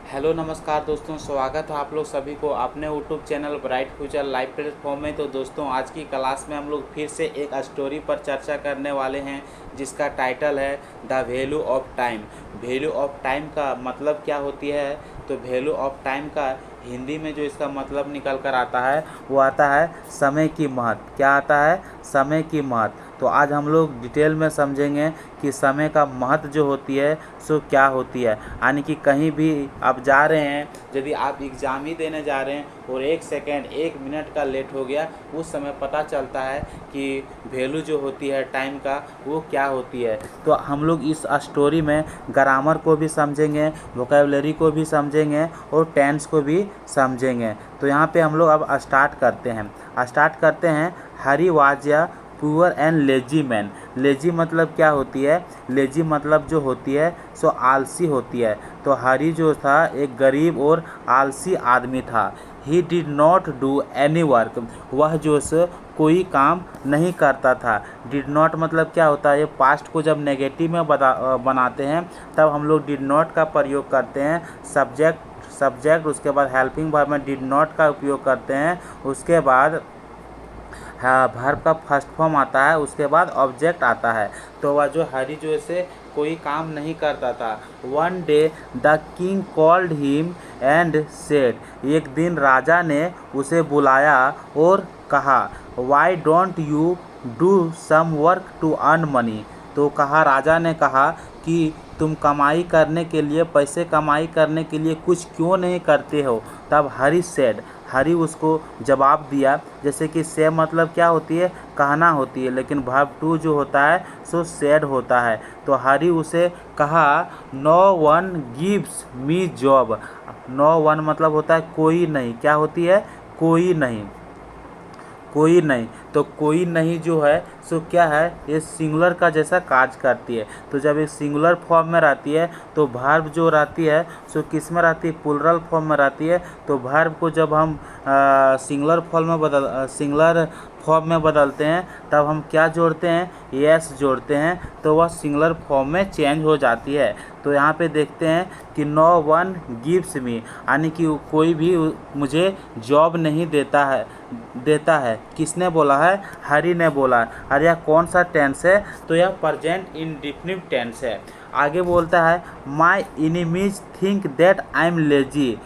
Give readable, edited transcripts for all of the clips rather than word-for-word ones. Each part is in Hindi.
हेलो नमस्कार दोस्तों, स्वागत है आप लोग सभी को अपने YouTube channel bright future live platform में। तो दोस्तों, आज की क्लास में हम लोग फिर से एक स्टोरी पर चर्चा करने वाले हैं जिसका टाइटल है the value of time. Value of time का मतलब क्या होती है? तो वैल्यू ऑफ टाइम का हिंदी में जो इसका मतलब निकल कर आता है वो आता है समय की महत्व। क्या आता है? समय की महत्व। तो आज हम लोग डिटेल में समझेंगे कि समय का महत्व जो होती है सो क्या होती है। यानी कि कहीं भी आप जा रहे हैं, यदि आप एग्ज़ाम ही देने जा रहे हैं और 1 सेकेंड 1 मिनट का लेट हो गया, उस समय पता चलता है कि वैल्यू जो होती है टाइम का वो क्या होती है। तो हम लोग इस स्टोरी में ग्रामर को भी समझेंगे, वोकैबुलरी को भी समझेंगे और टेंस को भी समझेंगे। तो यहाँ पे हम लोग अब स्टार्ट करते हैं। हरी वाज या poor and lazy man. Lazy मतलब क्या होती है? लेजी मतलब जो होती है सो आलसी होती है। तो हरी जो था एक गरीब और आलसी आदमी था। He did not do any work. वह जो है कोई काम नहीं करता था। डिड नॉट मतलब क्या होता है? ये पास्ट को जब नेगेटिव में बनाते हैं तब हम लोग डिड नॉट का प्रयोग करते हैं। सब्जेक्ट उसके बाद हेल्पिंग वर्ब में डिड नॉट का उपयोग करते हैं। उसके बाद हाँ वर्ब का फर्स्ट फॉर्म आता है, उसके बाद ऑब्जेक्ट आता है। तो वह जो हरी जो से कोई काम नहीं करता था। One day the king called him and said. एक दिन राजा ने उसे बुलाया और कहा, why don't you do some work to earn money. तो राजा ने कहा कि तुम कमाई करने के लिए, पैसे कमाई करने के लिए कुछ क्यों नहीं करते हो। तब हरी सेड, हरी उसको जवाब दिया। जैसे कि से मतलब क्या होती है? कहना होती है, लेकिन वर्ब टू जो होता है सो सेड होता है। तो हरी उसे कहा, no one gives me job. No one मतलब होता है कोई नहीं। क्या होती है? कोई नहीं, कोई नहीं। तो कोई नहीं जो है सो क्या है? ये सिंगुलर का जैसा कार्य करती है। तो जब ये सिंगुलर फॉर्म में रहती है तो वर्ब जो रहती है सो किस में रहती है? प्लुरल फॉर्म में रहती है। तो वर्ब को जब हम सिंगुलर फॉर्म में बदलते हैं तब हम क्या जोड़ते हैं? यस जोड़ते हैं, तो वह सिंगुलर फॉर्म में चेंज हो जाती है। तो यहाँ पे देखते हैं कि नो वन गिव्स मी, यानी कि कोई भी मुझे जॉब नहीं देता है। किसने बोला है? हरी ने बोला। और यह कौन सा टेंस है? तो यह प्रेजेंट इंडेफिनिट टेंस है। आगे बोलता है, my enemies think that I am lazy.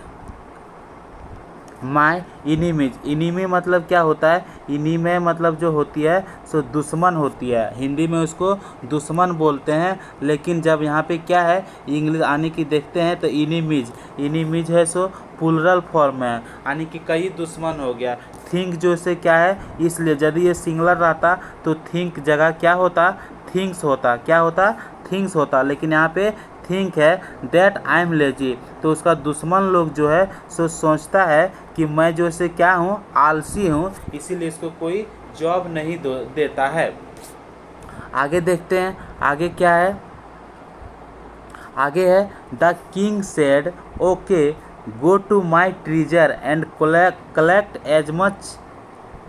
My enemies, enemy मतलब क्या होता है? इनिमे मतलब जो होती है सो दुश्मन होती है। हिंदी में उसको दुश्मन बोलते हैं, लेकिन जब यहाँ पे क्या है इंग्लिश आने की देखते हैं तो इनिमीज है सो प्लुरल फॉर्म है, यानी कि कई दुश्मन हो गया। थिंक जो से क्या है, इसलिए यदि ये सिंगुलर रहता तो थिंक जगह क्या होता? थिंग्स होता। क्या होता? थिंग्स होता। लेकिन यहाँ पे थिंक है दैट आई एम लेजी। तो उसका दुश्मन लोग जो है सो सोचता है कि मैं जो से क्या हूँ? आलसी हूँ, इसीलिए इसको कोई जॉब नहीं देता है। आगे देखते हैं आगे क्या है। आगे है, the king said, okay go to my treasure and collect as much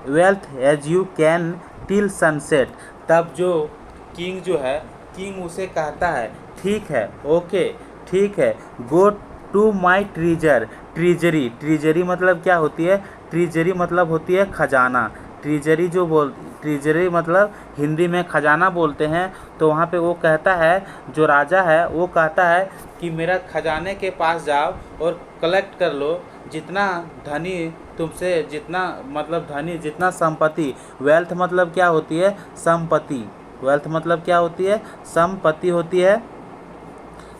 wealth as you can till sunset. तब जो किंग जो है, किंग उसे कहता है ठीक है, ओके ठीक है, गो टू माई ट्रीजर। ट्रीजरी मतलब क्या होती है? ट्रीजरी मतलब होती है खजाना। ट्रीजरी मतलब हिंदी में खजाना बोलते हैं। तो वहाँ पे वो कहता है, जो राजा है वो कहता है कि मेरा खजाने के पास जाओ और कलेक्ट कर लो जितना धनी तुमसे, जितना संपत्ति। वेल्थ मतलब क्या होती है? संपत्ति। वेल्थ मतलब क्या होती है? संपत्ति होती है।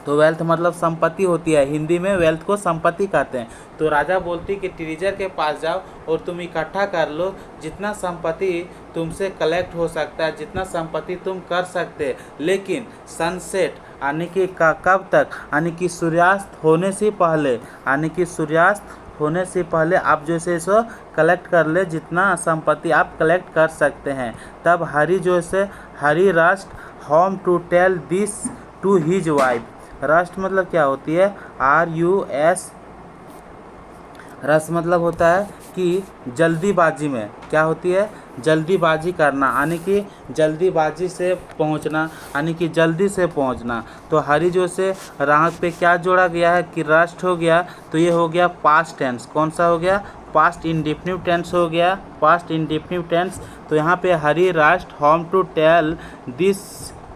तो वेल्थ मतलब संपत्ति होती है। हिंदी में वेल्थ को संपत्ति कहते हैं। तो राजा बोलती कि ट्रीजर के पास जाओ और तुम इकट्ठा कर लो जितना संपत्ति तुमसे कलेक्ट हो सकता है, जितना संपत्ति तुम कर सकते। लेकिन सनसेट यानी कि कब तक? यानी कि सूर्यास्त होने से पहले, आप जैसे सो कलेक्ट कर ले जितना संपत्ति आप कलेक्ट कर सकते हैं। तब हरी जो से Hari rushed home to tell this to his wife. Rushed मतलब क्या होती है? RUS। रस मतलब होता है कि जल्दीबाजी में क्या होती है? जल्दीबाजी करना यानी कि जल्दीबाजी से पहुंचना यानी कि जल्दी से पहुंचना। तो हरी जो से राहत पे क्या जोड़ा गया है कि रस्ट हो गया, तो ये हो गया पास्ट टेंस। कौन सा हो गया? पास्ट इंडेफिनिट टेंस हो गया, पास्ट इंडेफिनिट टेंस। तो यहाँ पे Hari rushed home to tell this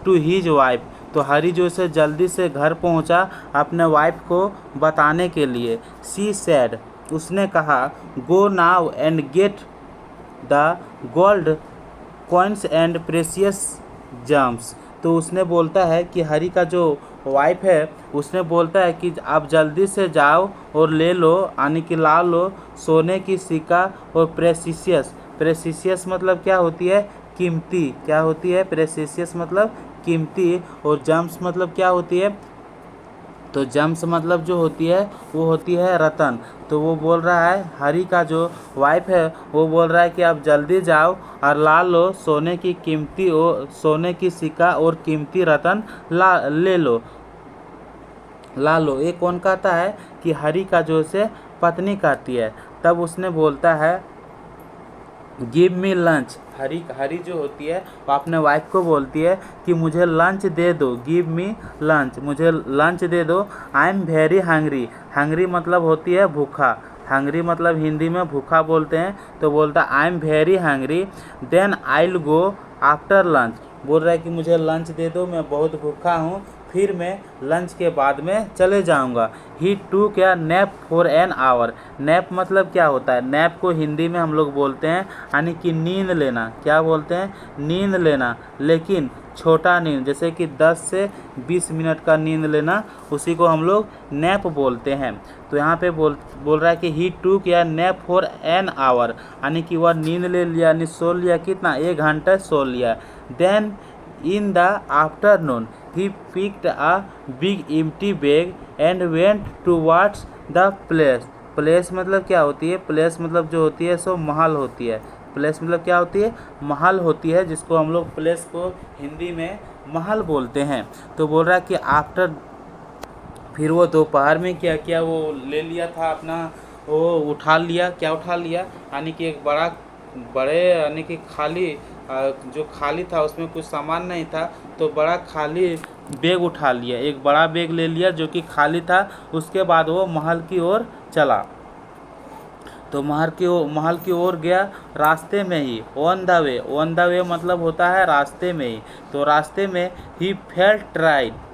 to his wife. तो हरी जो से जल्दी से घर पहुंचा अपने वाइफ को बताने के लिए। सी सेड, उसने कहा, go now and get the gold coins and precious germs. तो उसने बोलता है कि हरी का जो वाइफ है उसने बोलता है कि आप जल्दी से जाओ और ले लो यानी कि ला लो सोने की सिक्का और प्रेशियस। प्रेशियस मतलब क्या होती है? कीमती। क्या होती है? प्रेशियस मतलब कीमती। और जम्स मतलब क्या होती है? तो जम्स मतलब जो होती है वो होती है रतन। तो वो बोल रहा है, हरी का जो वाइफ है वो बोल रहा है कि आप जल्दी जाओ और ला लो सोने की कीमती और सोने की सिक्का और कीमती रतन ले लो, ला लो। ये कौन कहता है? कि हरी का जो से पत्नी कहती है। तब उसने बोलता है, गिव मी लंच। हरी जो होती है वो अपने वाइफ को बोलती है कि मुझे लंच दे दो, गिव मी लंच, मुझे लंच दे दो। आई एम वेरी हंग्री। हंग्री मतलब होती है भूखा। हंग्री मतलब हिंदी में भूखा बोलते हैं। तो बोलता है I am very hungry, then I will go after lunch. बोल रहा है कि मुझे लंच दे दो, मैं बहुत भूखा हूँ, फिर मैं लंच के बाद में चले जाऊंगा। ही टूक या nap for an hour. Nap मतलब क्या होता है? नैप को हिंदी में हम लोग बोलते हैं यानी कि नींद लेना। क्या बोलते हैं? नींद लेना, लेकिन छोटा नींद, जैसे कि 10 से 20 मिनट का नींद लेना, उसी को हम लोग नैप बोलते हैं। तो यहाँ पे बोल रहा है कि ही टूक या नैप फॉर एन आवर यानी कि वह नींद ले लिया यानी सो लिया। कितना? 1 घंटा सो लिया। Then in the afternoon he picked a big empty bag and went towards the place। Place मतलब क्या होती है? प्लेस मतलब जो होती है सो महल होती है। प्लेस मतलब क्या होती है? महल होती है, जिसको हम लोग प्लेस को हिंदी में महल बोलते हैं। तो बोल रहा है कि आफ्टर, फिर वो दोपहर में क्या किया? वो ले लिया था अपना, वो उठा लिया। क्या उठा लिया? यानी कि एक बड़े यानी कि खाली जो खाली था उसमें कुछ सामान नहीं था, तो बड़ा खाली बैग उठा लिया। एक बड़ा बैग ले लिया जो कि खाली था। उसके बाद वो महल की ओर चला। तो महल की ओर गया रास्ते में ही। ऑन द वे मतलब होता है रास्ते में ही। तो रास्ते में he felt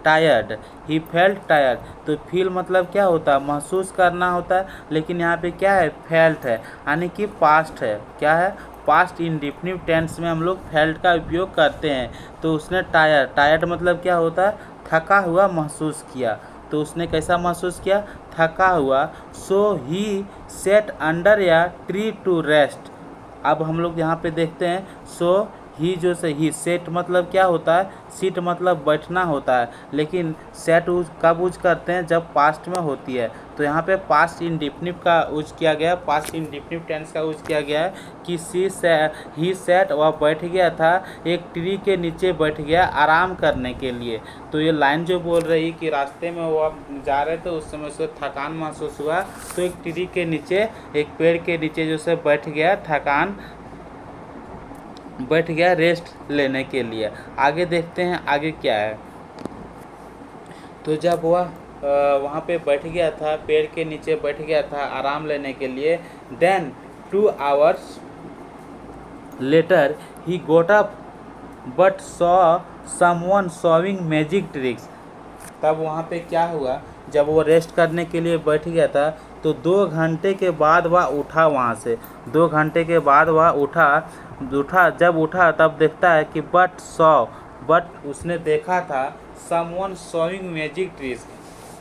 tired. He felt tired. तो फील मतलब क्या होता है? महसूस करना होता है, लेकिन यहाँ पे क्या है? फेल्ट है यानी कि पास्ट है। क्या है? पास्ट इंडेफिनिट टेंस में हम लोग फेल्ट का उपयोग करते हैं। तो उसने टायर्ड मतलब क्या होता है? थका हुआ महसूस किया। तो उसने कैसा महसूस किया? थका हुआ। सो ही सेट अंडर या ट्री टू रेस्ट। अब हम लोग यहाँ पे देखते हैं, सो ही जो से ही सेट मतलब क्या होता है? सीट मतलब बैठना होता है, लेकिन सेट कब यूज करते हैं? जब पास्ट में होती है। तो यहाँ पे पास्ट इंडेफिनिट का यूज किया गया, पास्ट इंडेफिनिट टेंस का यूज किया गया है कि ही सेट, वह बैठ गया था, एक ट्री के नीचे बैठ गया आराम करने के लिए। तो ये लाइन जो बोल रही कि रास्ते में वो जा रहे थे, उस समय उसको थकान महसूस हुआ, तो एक ट्री के नीचे, एक पेड़ के नीचे जो से बैठ गया, बैठ गया रेस्ट लेने के लिए। आगे देखते हैं आगे क्या है। तो जब वह वहाँ पे बैठ गया था, पेड़ के नीचे बैठ गया था आराम लेने के लिए, then 2 hours later he got up but saw someone showing magic tricks. तब वहाँ पे क्या हुआ? जब वो रेस्ट करने के लिए बैठ गया था, तो 2 घंटे के बाद वह उठा वहाँ से। 2 घंटे के बाद वह उठा। जब उठा तब देखता है कि बट उसने देखा था समवन शोइंग मैजिक ट्रिक्स,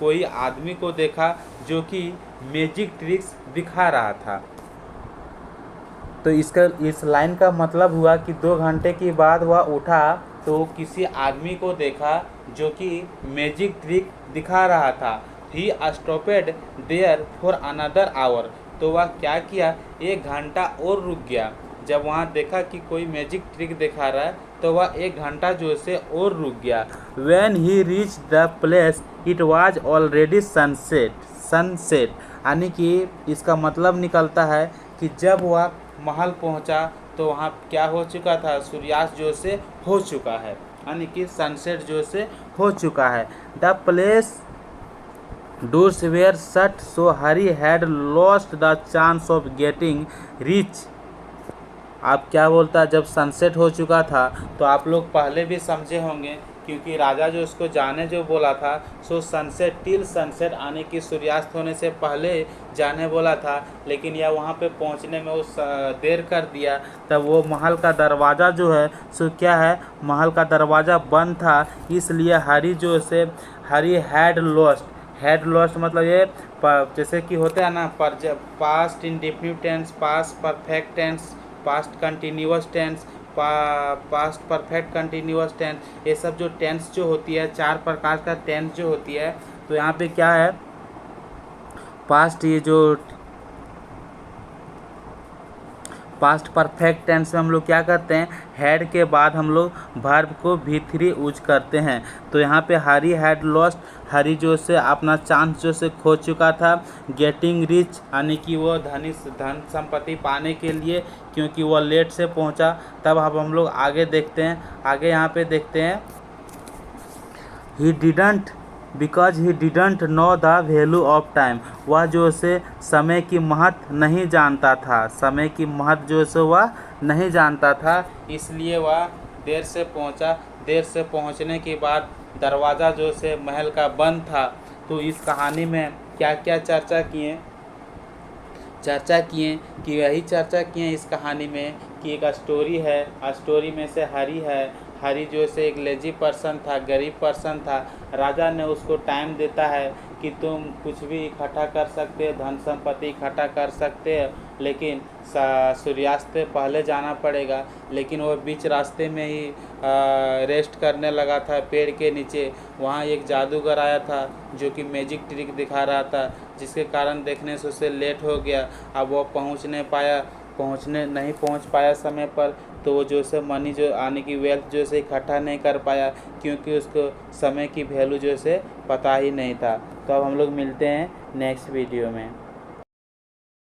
कोई आदमी को देखा जो कि मैजिक ट्रिक्स दिखा रहा था। तो इस लाइन का मतलब हुआ कि 2 घंटे के बाद वह उठा तो किसी आदमी को देखा जो कि मैजिक ट्रिक दिखा रहा था। ही stopped there for another our. तो वह क्या किया? 1 घंटा और रुक गया। जब वहाँ देखा कि कोई मैजिक ट्रिक दिखा रहा है, तो वह 1 घंटा जो से और रुक गया। When he reached the place, it was already sunset यानी कि इसका मतलब निकलता है कि जब वह महल पहुंचा तो वहाँ क्या हो चुका था, सूर्यास्त जो से हो चुका है, यानी कि सनसेट जो से हो चुका है। The place doors were shut so Hari had lost the chance of getting rich. आप क्या बोलता, जब सनसेट हो चुका था तो आप लोग पहले भी समझे होंगे, क्योंकि राजा जो उसको जाने जो बोला था, सो सनसेट टिल सनसेट, आने की सूर्यास्त होने से पहले जाने बोला था, लेकिन यह वहाँ पे पहुँचने में वो देर कर दिया। तब वो महल का दरवाज़ा जो है सो क्या है, महल का दरवाज़ा बंद था, इसलिए हरी जो से हरी हैड लॉस्ट मतलब ये जैसे कि होता है ना, past indefinite tense, past perfect tense, past continuous tense, past perfect continuous tense, ये सब जो टेंस जो होती है, 4 प्रकार का टेंस जो होती है। तो यहाँ पे क्या है, पास्ट, ये जो पास्ट परफेक्ट टेंस में हम लोग क्या करते हैं, हैड के बाद हम लोग वर्ब को V3 यूज करते हैं। तो यहाँ पे हरी हैड लॉस्ट, हरी जो से अपना चांस जो से खो चुका था, गेटिंग रिच, यानी कि वो धन संपत्ति पाने के लिए, क्योंकि वो लेट से पहुँचा। तब अब हम लोग आगे देखते हैं, आगे यहाँ पे देखते हैं, because he didn't know the value of time, वह जो से समय की महत्व नहीं जानता था, समय की महत्व जो से वह नहीं जानता था, इसलिए वह देर से पहुंचा। देर से पहुंचने के बाद दरवाज़ा जो से महल का बंद था। तो इस कहानी में क्या क्या चर्चा किए कि यही चर्चा किए इस कहानी में कि एक स्टोरी है, स्टोरी में से हरी जो से एक लेजी पर्सन था, गरीब पर्सन था। राजा ने उसको टाइम देता है कि तुम कुछ भी इकट्ठा कर सकते हो, धन संपत्ति इकट्ठा कर सकते हो, लेकिन सूर्यास्त से पहले जाना पड़ेगा। लेकिन वो बीच रास्ते में ही रेस्ट करने लगा था पेड़ के नीचे। वहाँ एक जादूगर आया था जो कि मैजिक ट्रिक दिखा रहा था, जिसके कारण देखने से उसे लेट हो गया। अब वो नहीं पहुँच पाया समय पर, तो वो जो से मनी जो आने की वेल्थ जो से इकट्ठा नहीं कर पाया, क्योंकि उसको समय की वैल्यू जो से पता ही नहीं था। तो अब हम लोग मिलते हैं नेक्स्ट वीडियो में।